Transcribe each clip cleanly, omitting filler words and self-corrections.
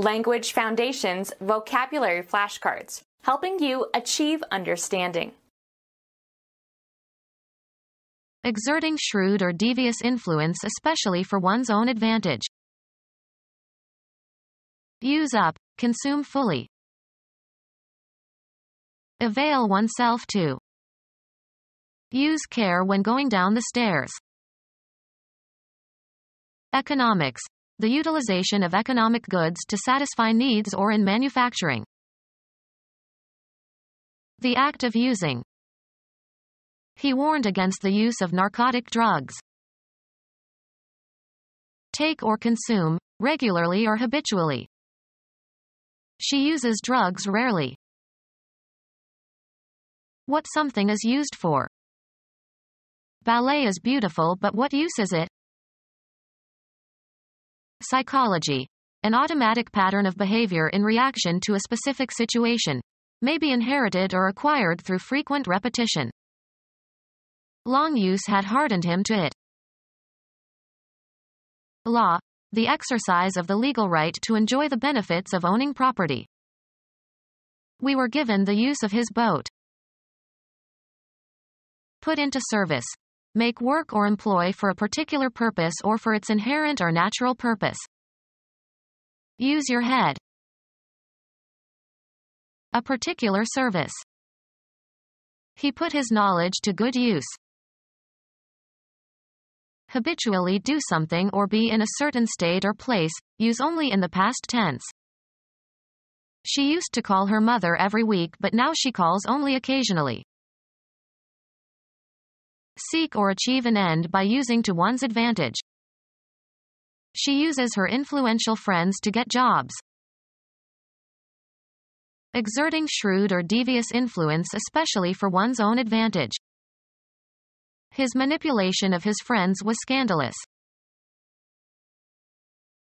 Language Foundations Vocabulary Flashcards, helping you achieve understanding. Exerting shrewd or devious influence, especially for one's own advantage. Use up, consume fully. Avail oneself to. Use care when going down the stairs. Economics, the utilization of economic goods to satisfy needs or in manufacturing. The act of using. He warned against the use of narcotic drugs. Take or consume, regularly or habitually. She uses drugs rarely. What something is used for. Ballet is beautiful, but what use is it? Psychology, an automatic pattern of behavior in reaction to a specific situation, may be inherited or acquired through frequent repetition. Long use had hardened him to it. Law, the exercise of the legal right to enjoy the benefits of owning property. We were given the use of his boat. Put into service. Make work or employ for a particular purpose or for its inherent or natural purpose. Use your head. A particular service. He put his knowledge to good use. Habitually do something or be in a certain state or place, use only in the past tense. She used to call her mother every week, but now she calls only occasionally. Seek or achieve an end by using to one's advantage. She uses her influential friends to get jobs. Exerting shrewd or devious influence, especially for one's own advantage. His manipulation of his friends was scandalous.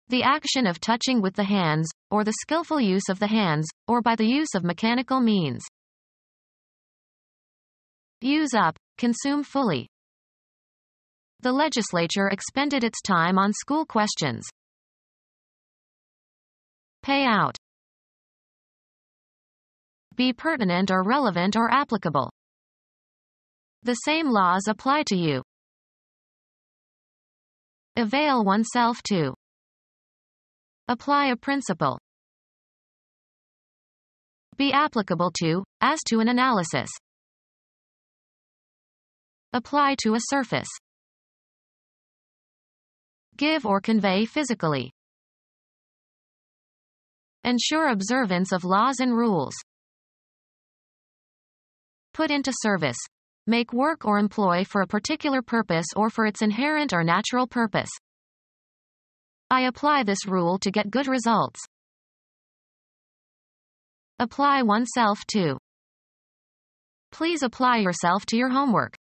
The action of touching with the hands, or the skillful use of the hands, or by the use of mechanical means. Use up, consume fully. The legislature expended its time on school questions. Pay out. Be pertinent or relevant or applicable. The same laws apply to you. Avail oneself to. Apply a principle. Be applicable to, as to an analysis. Apply to a surface. Give or convey physically. Ensure observance of laws and rules. Put into service. Make work or employ for a particular purpose or for its inherent or natural purpose. I apply this rule to get good results. Apply oneself to. Please apply yourself to your homework.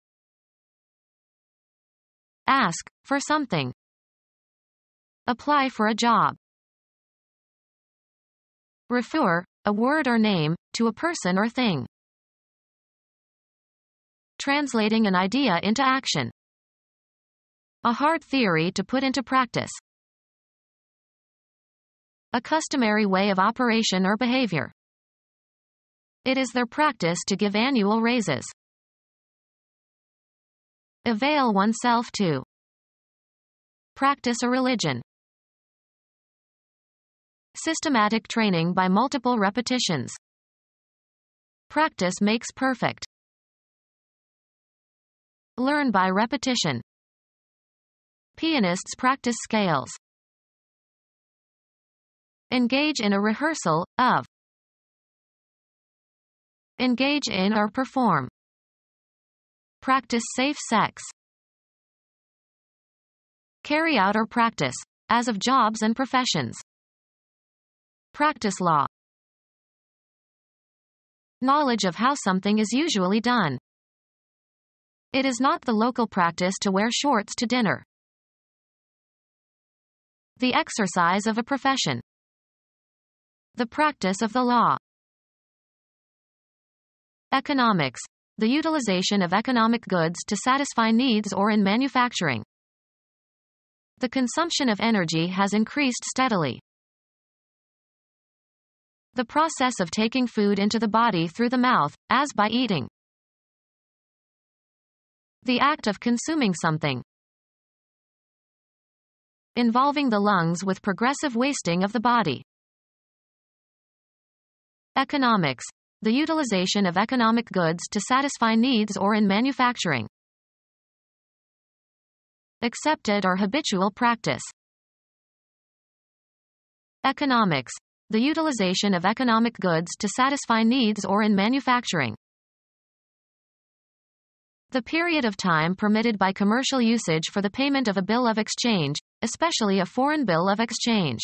Ask for something. Apply for a job. Refer, a word or name, to a person or thing. Translating an idea into action. A hard theory to put into practice. A customary way of operation or behavior. It is their practice to give annual raises. Avail oneself to. Practice a religion. Systematic training by multiple repetitions. Practice makes perfect. Learn by repetition. Pianists practice scales. Engage in a rehearsal, of. Engage in or perform. Practice safe sex. Carry out or practice, as of jobs and professions. Practice law. Knowledge of how something is usually done. It is not the local practice to wear shorts to dinner. The exercise of a profession. The practice of the law. Economics, the utilization of economic goods to satisfy needs or in manufacturing. The consumption of energy has increased steadily. The process of taking food into the body through the mouth, as by eating. The act of consuming something. Involving the lungs with progressive wasting of the body. Economics. The utilization of economic goods to satisfy needs or in manufacturing. Accepted or habitual practice. Economics. The utilization of economic goods to satisfy needs or in manufacturing. The period of time permitted by commercial usage for the payment of a bill of exchange, especially a foreign bill of exchange.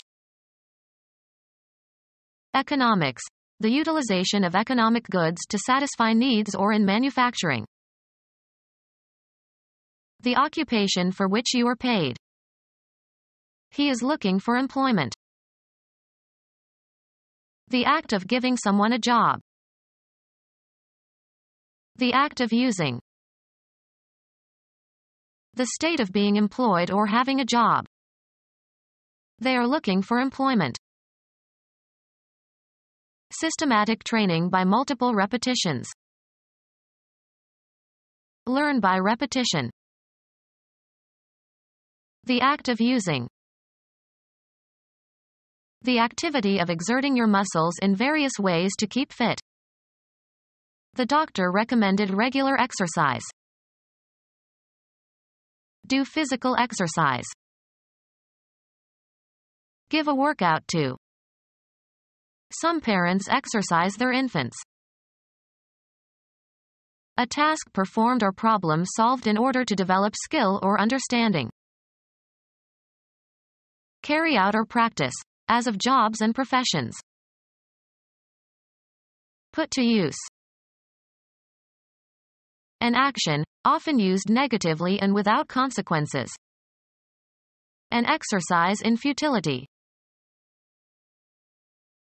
Economics. The utilization of economic goods to satisfy needs or in manufacturing. The occupation for which you are paid. He is looking for employment. The act of giving someone a job. The act of using. The state of being employed or having a job. They are looking for employment. Systematic training by multiple repetitions. Learn by repetition. The act of using. The activity of exerting your muscles in various ways to keep fit. The doctor recommended regular exercise. Do physical exercise. Give a workout to. Some parents exercise their infants. A task performed or problem solved in order to develop skill or understanding. Carry out or practice, as of jobs and professions. Put to use. An action, often used negatively and without consequences. An exercise in futility.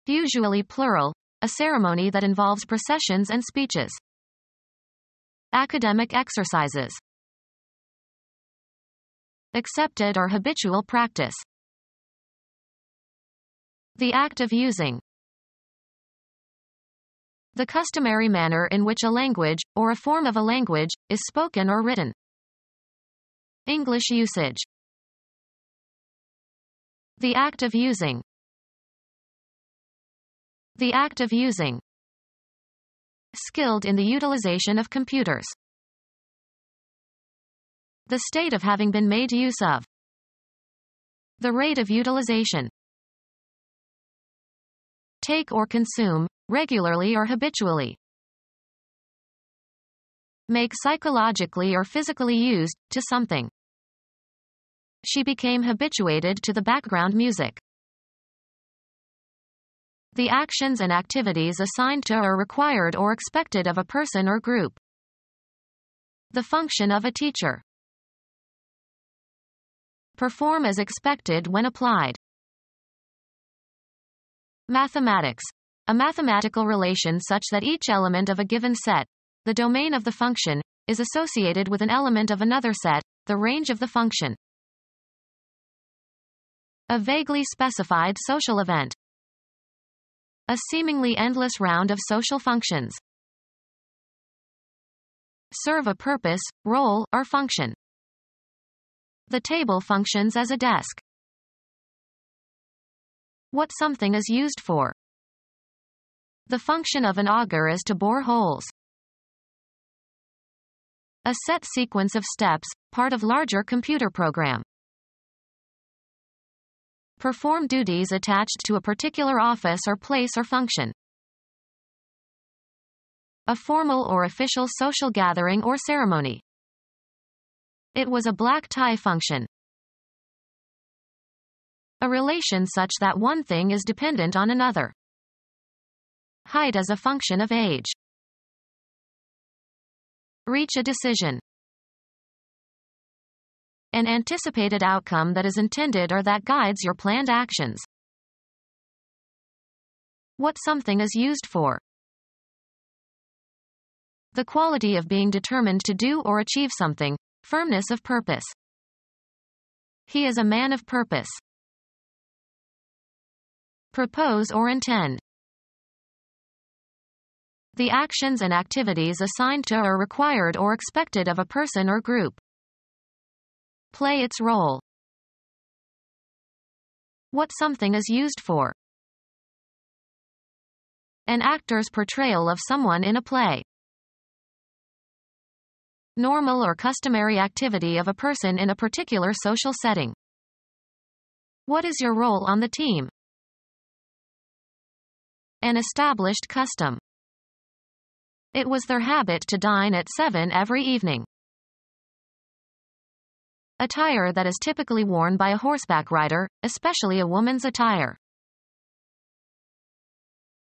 Usually plural, a ceremony that involves processions and speeches. Academic exercises. Accepted or habitual practice. The act of using. The customary manner in which a language, or a form of a language, is spoken or written. English usage. The act of using. The act of using. Skilled in the utilization of computers. The state of having been made use of. The rate of utilization. Take or consume, regularly or habitually. Make psychologically or physically used, to something. She became habituated to the background music. The actions and activities assigned to or required or expected of a person or group. The function of a teacher. Perform as expected when applied. Mathematics. A mathematical relation such that each element of a given set, the domain of the function, is associated with an element of another set, the range of the function. A vaguely specified social event. A seemingly endless round of social functions. Serve a purpose, role, or function. The table functions as a desk. What something is used for. The function of an auger is to bore holes. A set sequence of steps, part of larger computer program. Perform duties attached to a particular office or place or function. A formal or official social gathering or ceremony. It was a black tie function. A relation such that one thing is dependent on another. Height as a function of age. Reach a decision. An anticipated outcome that is intended or that guides your planned actions. What something is used for. The quality of being determined to do or achieve something, firmness of purpose. He is a man of purpose. Propose or intend. The actions and activities assigned to or required or expected of a person or group. Play its role. What something is used for. An actor's portrayal of someone in a play. Normal or customary activity of a person in a particular social setting. What is your role on the team? An established custom. It was their habit to dine at 7 every evening. Attire that is typically worn by a horseback rider, especially a woman's attire.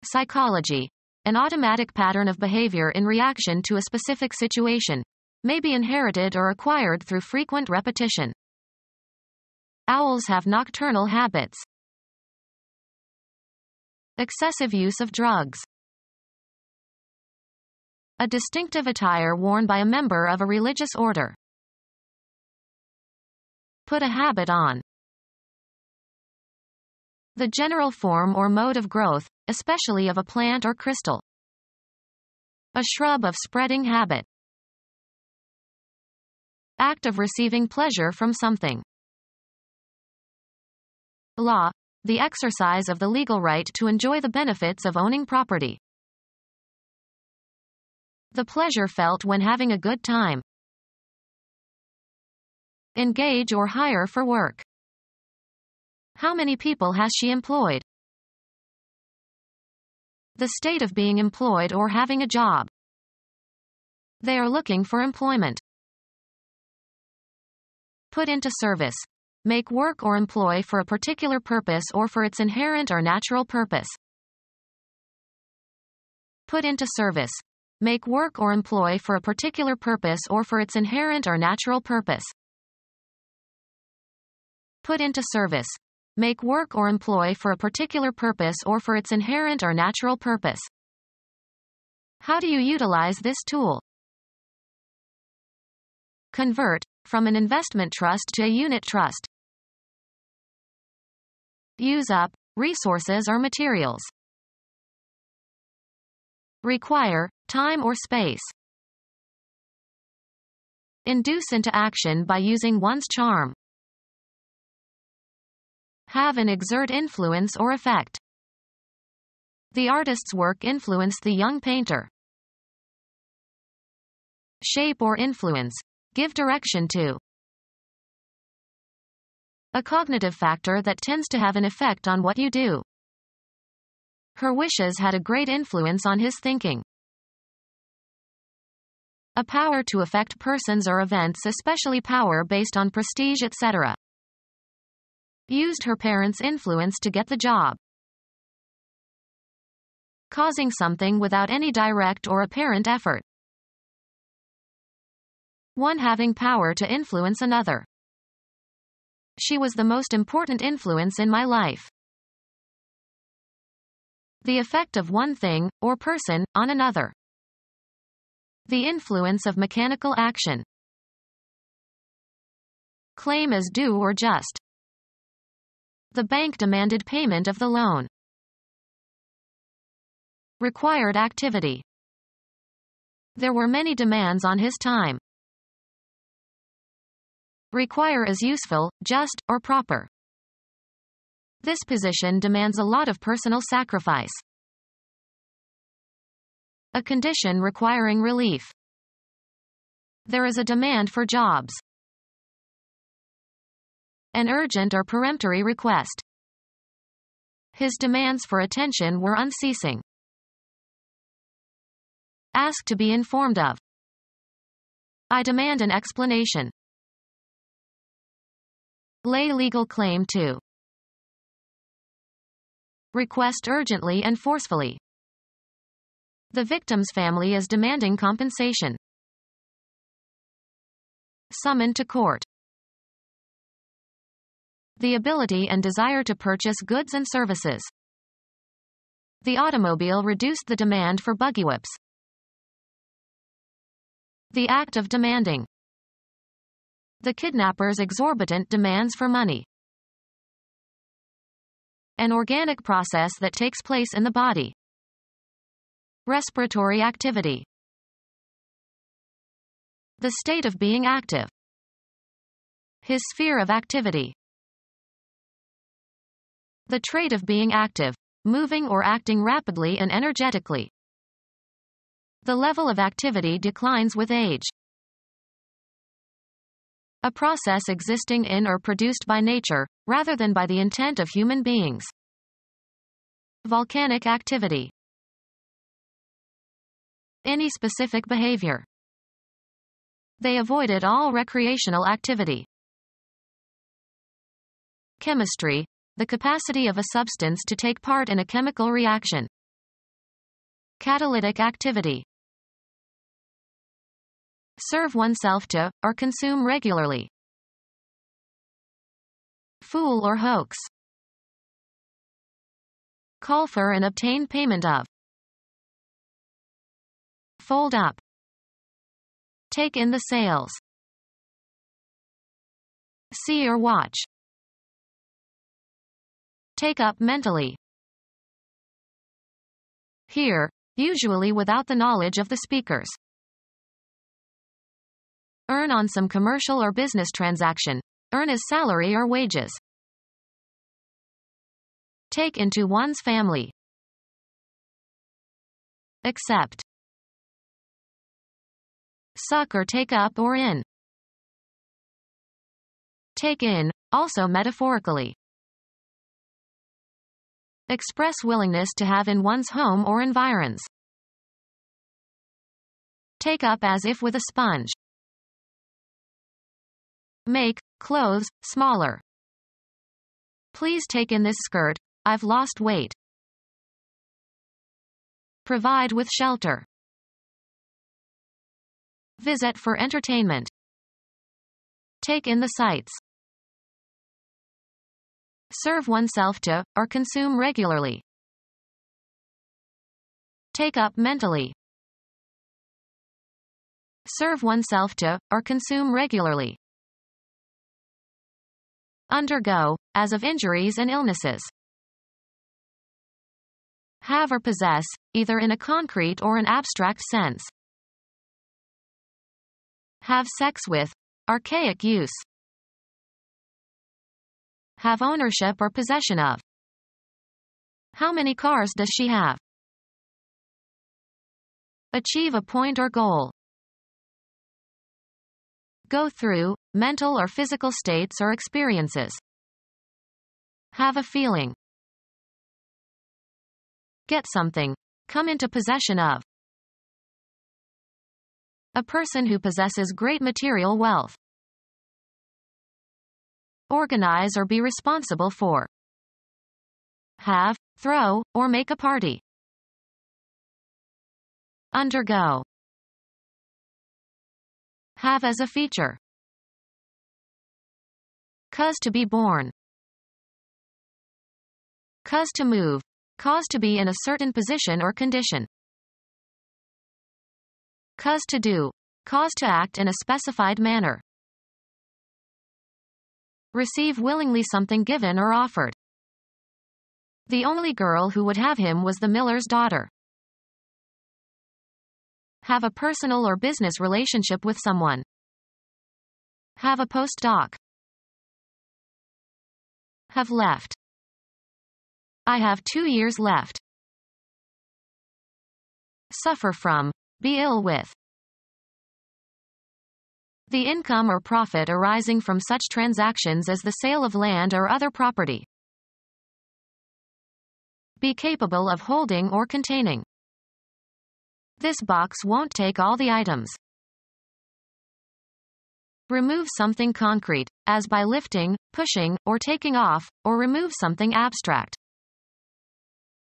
Psychology. An automatic pattern of behavior in reaction to a specific situation. May be inherited or acquired through frequent repetition. Owls have nocturnal habits. Excessive use of drugs. A distinctive attire worn by a member of a religious order. Put a habit on. The general form or mode of growth, especially of a plant or crystal. A shrub of spreading habit. Act of receiving pleasure from something. Law. The exercise of the legal right to enjoy the benefits of owning property. The pleasure felt when having a good time. Engage or hire for work. How many people has she employed? The state of being employed or having a job. They are looking for employment. Put into service. Make work or employ for a particular purpose or for its inherent or natural purpose. Put into service. Make work or employ for a particular purpose or for its inherent or natural purpose. Put into service. Make work or employ for a particular purpose or for its inherent or natural purpose. How do you utilize this tool? Convert, from an investment trust to a unit trust. Use up, resources or materials. Require, time or space. Induce into action by using one's charm. Have and exert influence or effect. The artist's work influenced the young painter. Shape or influence. Give direction to. A cognitive factor that tends to have an effect on what you do. Her wishes had a great influence on his thinking. A power to affect persons or events, especially power based on prestige, etc. Used her parents' influence to get the job. Causing something without any direct or apparent effort. One having power to influence another. She was the most important influence in my life. The effect of one thing, or person, on another. The influence of mechanical action. Claim as due or just. The bank demanded payment of the loan. Required activity. There were many demands on his time. Require is useful, just, or proper. This position demands a lot of personal sacrifice. A condition requiring relief. There is a demand for jobs. An urgent or peremptory request. His demands for attention were unceasing. Ask to be informed of. I demand an explanation. Lay legal claim to. Request urgently and forcefully. The victim's family is demanding compensation. Summon to court. The ability and desire to purchase goods and services. The automobile reduced the demand for buggy whips. The act of demanding. The kidnapper's exorbitant demands for money. An organic process that takes place in the body. Respiratory activity. The state of being active. His sphere of activity. The trait of being active, moving or acting rapidly and energetically. The level of activity declines with age. A process existing in or produced by nature, rather than by the intent of human beings. Volcanic activity. Any specific behavior. They avoided all recreational activity. Chemistry, the capacity of a substance to take part in a chemical reaction. Catalytic activity. Serve oneself to, or consume regularly. Fool or hoax. Call for and obtain payment of. Fold up. Take in the sails. See or watch. Take up mentally. Hear, usually without the knowledge of the speakers. Earn on some commercial or business transaction. Earn as salary or wages. Take into one's family. Accept. Suck or take up or in. Take in, also metaphorically. Express willingness to have in one's home or environs. Take up as if with a sponge. Make clothes smaller. Please take in this skirt, I've lost weight. Provide with shelter. Visit for entertainment. Take in the sights. Serve oneself to, or consume regularly. Take up mentally. Serve oneself to, or consume regularly. Undergo, as of injuries and illnesses. Have or possess, either in a concrete or an abstract sense. Have sex with, archaic use. Have ownership or possession of. How many cars does she have? Achieve a point or goal. Go through, mental or physical states or experiences. Have a feeling. Get something. Come into possession of. A person who possesses great material wealth. Organize or be responsible for. Have, throw, or make a party. Undergo. Have as a feature. Cause to be born. Cause to move. Cause to be in a certain position or condition. Cause to do. Cause to act in a specified manner. Receive willingly something given or offered. The only girl who would have him was the miller's daughter. Have a personal or business relationship with someone. Have a postdoc. Have left. I have 2 years left. Suffer from. Be ill with. The income or profit arising from such transactions as the sale of land or other property. Be capable of holding or containing. This box won't take all the items. Remove something concrete, as by lifting, pushing, or taking off, or remove something abstract.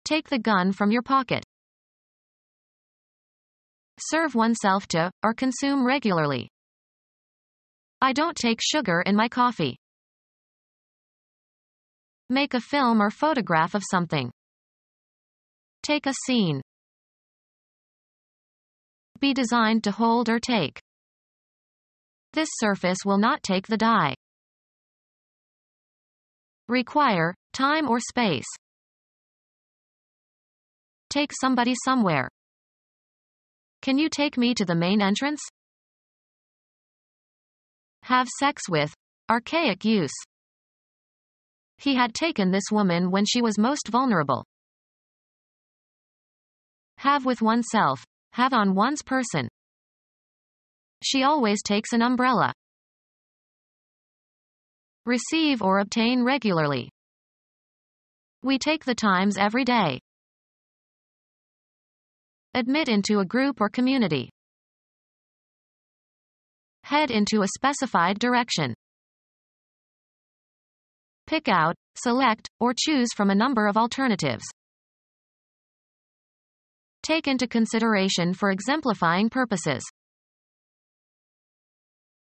Take the gun from your pocket. Serve oneself to, or consume regularly. I don't take sugar in my coffee. Make a film or photograph of something. Take a scene. Be designed to hold or take. This surface will not take the dye. Require, time or space. Take somebody somewhere. Can you take me to the main entrance? Have sex with. Archaic use. He had taken this woman when she was most vulnerable. Have with oneself. Have on one's person. She always takes an umbrella. Receive or obtain regularly. We take the Times every day. Admit into a group or community. Head into a specified direction. Pick out, select, or choose from a number of alternatives. Take into consideration for exemplifying purposes.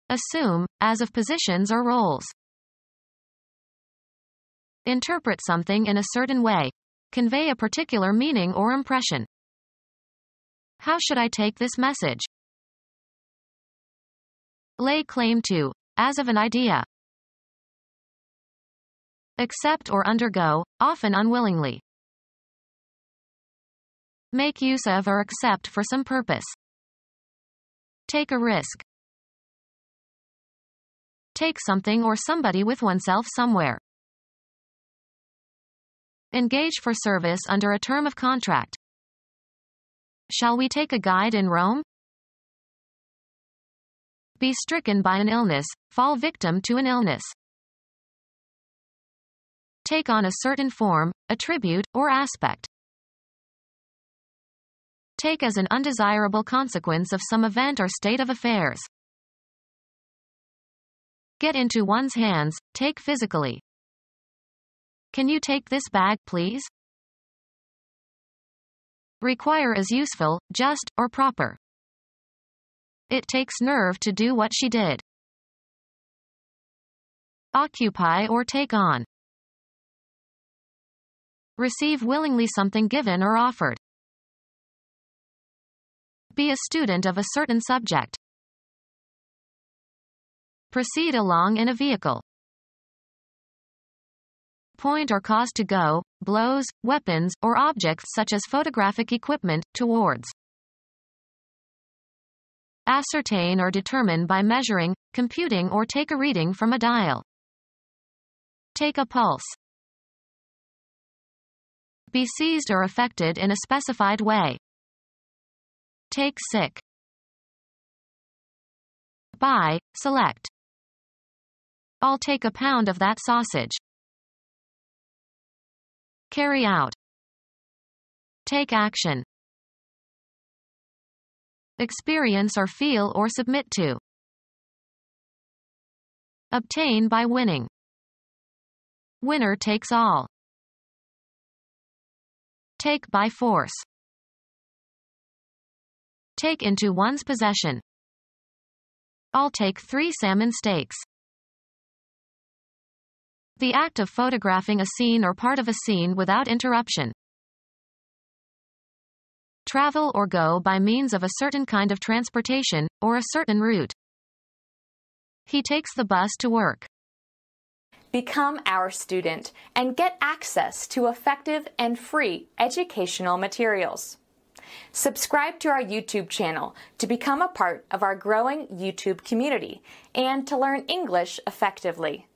Assume, as of positions or roles. Interpret something in a certain way. Convey a particular meaning or impression. How should I take this message? Lay claim to, as of an idea. Accept or undergo, often unwillingly. Make use of or accept for some purpose. Take a risk. Take something or somebody with oneself somewhere. Engage for service under a term of contract. Shall we take a guide in Rome? Be stricken by an illness, fall victim to an illness. Take on a certain form, attribute, or aspect. Take as an undesirable consequence of some event or state of affairs. Get into one's hands, take physically. Can you take this bag, please? Require as useful, just, or proper. It takes nerve to do what she did. Occupy or take on. Receive willingly something given or offered. Be a student of a certain subject. Proceed along in a vehicle. Point or cause to go, blows, weapons, or objects such as photographic equipment, towards. Ascertain or determine by measuring, computing or take a reading from a dial. Take a pulse. Be seized or affected in a specified way. Take sick. Buy, select. I'll take a pound of that sausage. Carry out. Take action. Experience or feel or submit to. Obtain by winning. Winner takes all. Take by force. Take into one's possession. I'll take 3 salmon steaks. The act of photographing a scene or part of a scene without interruption. Travel or go by means of a certain kind of transportation, or a certain route. He takes the bus to work. Become our student and get access to effective and free educational materials. Subscribe to our YouTube channel to become a part of our growing YouTube community and to learn English effectively.